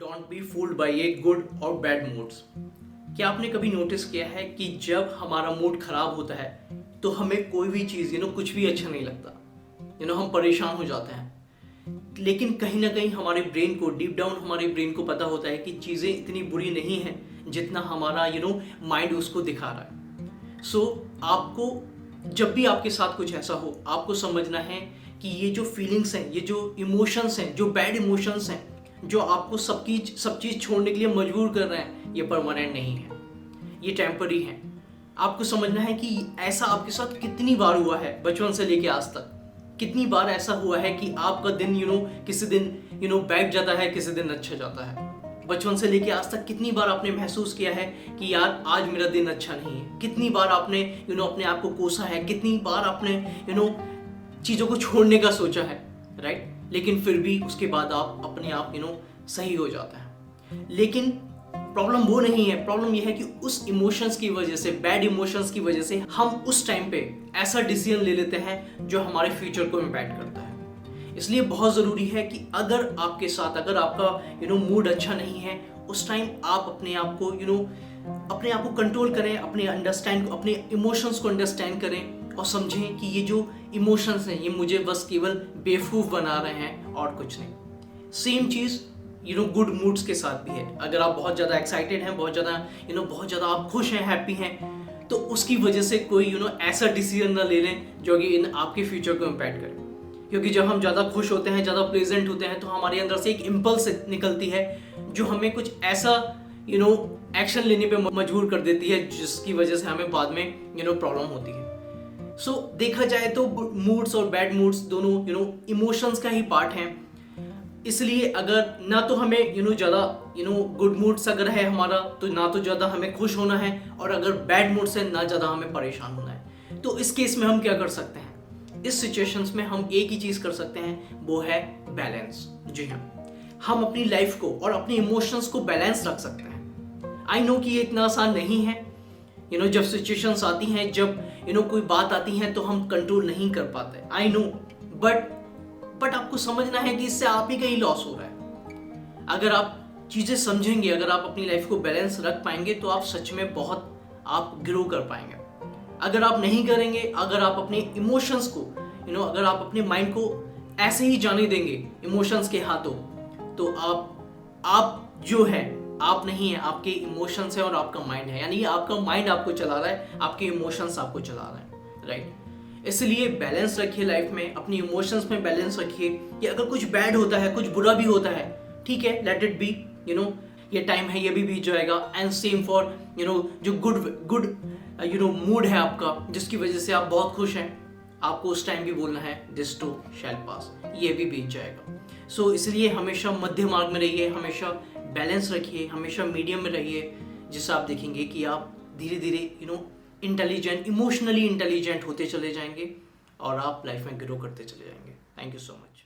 Don't be fooled bye ये good और bad moods. क्या आपने कभी नोटिस किया है कि जब हमारा मूड खराब होता है तो हमें कोई भी चीज़ कुछ भी अच्छा नहीं लगता, हम परेशान हो जाते हैं। लेकिन कहीं ना कहीं हमारे ब्रेन को, डीप डाउन हमारे ब्रेन को पता होता है कि चीज़ें इतनी बुरी नहीं हैं जितना हमारा माइंड उसको दिखा रहा है। सो आपको जब भी आपके साथ कुछ ऐसा हो, आपको समझना है कि ये जो फीलिंग्स हैं, ये जो इमोशंस हैं, जो बैड इमोशंस हैं, जो आपको सब चीज़ छोड़ने के लिए मजबूर कर रहे हैं, ये परमानेंट नहीं है, ये टेम्पररी है। आपको समझना है कि ऐसा आपके साथ कितनी बार हुआ है, बचपन से लेके आज तक कितनी बार ऐसा हुआ है कि आपका दिन किसी दिन बैठ जाता है, किसी दिन अच्छा जाता है। बचपन से लेके आज तक कितनी बार आपने महसूस किया है कि यार आज मेरा दिन अच्छा नहीं है। कितनी बार आपने अपने आप को कोसा है, कितनी बार आपने चीज़ों को छोड़ने का सोचा है, राइट। लेकिन फिर भी उसके बाद आप अपने आप सही हो जाता है। लेकिन प्रॉब्लम वो नहीं है, प्रॉब्लम यह है कि उस इमोशंस की वजह से, बैड इमोशंस की वजह से हम उस टाइम पे ऐसा डिसीजन ले लेते हैं जो हमारे फ्यूचर को इम्पैक्ट करता है। इसलिए बहुत ज़रूरी है कि अगर आपके साथ, अगर आपका मूड अच्छा नहीं है, उस टाइम आप अपने आप को कंट्रोल करें, अपने इमोशंस को अंडरस्टैंड करें और समझें कि ये जो इमोशंस हैं ये मुझे बस केवल बेवकूफ़ बना रहे हैं और कुछ नहीं। सेम चीज़ गुड मूड्स के साथ भी है। अगर आप बहुत ज़्यादा एक्साइटेड हैं, बहुत ज़्यादा आप खुश हैं, हैप्पी हैं, तो उसकी वजह से कोई ऐसा डिसीजन ना ले लें जो कि आपके फ्यूचर को इम्पैक्ट करे। क्योंकि जब हम ज़्यादा खुश होते हैं, ज़्यादा प्लेजेंट होते हैं, तो हमारे अंदर से एक इम्पल्स निकलती है जो हमें कुछ ऐसा एक्शन लेने पे मजबूर कर देती है जिसकी वजह से हमें बाद में प्रॉब्लम होती है। सो देखा जाए तो मूड्स और बैड मूड्स दोनों इमोशंस का ही पार्ट हैं। इसलिए अगर ना तो हमें ज़्यादा गुड मूड्स अगर है हमारा, तो ना तो ज़्यादा हमें खुश होना है, और अगर बैड मूड्स है ना ज़्यादा हमें परेशान होना है। तो इस केस में हम क्या कर सकते हैं? इस सिचुएशंस में हम एक ही चीज़ कर सकते हैं, वो है बैलेंस। जी हाँ, हम अपनी लाइफ को और अपने इमोशंस को बैलेंस रख सकते हैं। आई नो कि ये इतना आसान नहीं है। जब सिचुएशंस आती हैं, जब कोई बात आती है तो हम कंट्रोल नहीं कर पाते, आई नो, बट आपको समझना है कि इससे आप ही का ही लॉस हो रहा है। अगर आप चीज़ें समझेंगे, अगर आप अपनी लाइफ को बैलेंस रख पाएंगे, तो आप सच में बहुत आप ग्रो कर पाएंगे। अगर आप नहीं करेंगे, अगर आप अपने इमोशंस को अगर आप अपने माइंड को ऐसे ही जाने देंगे इमोशंस के हाथों, तो आप जो है आप नहीं है, आपके इमोशंस है और आपका माइंड है। यानी आपका माइंड आपको चला रहा है, आपके इमोशंस आपको चला रहा है, राइट। इसलिए बैलेंस रखिए लाइफ में, अपनी इमोशंस में बैलेंस रखिए कि अगर कुछ बैड होता है, कुछ बुरा भी होता है, ठीक है, लेट इट बी, ये टाइम है, ये भी बीत जाएगा। एंड सेम फॉर जो गुड मूड है आपका, जिसकी वजह से आप बहुत खुश हैं, आपको उस टाइम भी बोलना है दिस टू शैल पास, ये भी बीत जाएगा। सो इसलिए हमेशा मध्य मार्ग में रहिए, हमेशा बैलेंस रखिए, हमेशा मीडियम में रहिए, जिससे आप देखेंगे कि आप धीरे धीरे इंटेलिजेंट, इमोशनली इंटेलिजेंट होते चले जाएंगे और आप लाइफ में ग्रो करते चले जाएंगे। Thank you so much.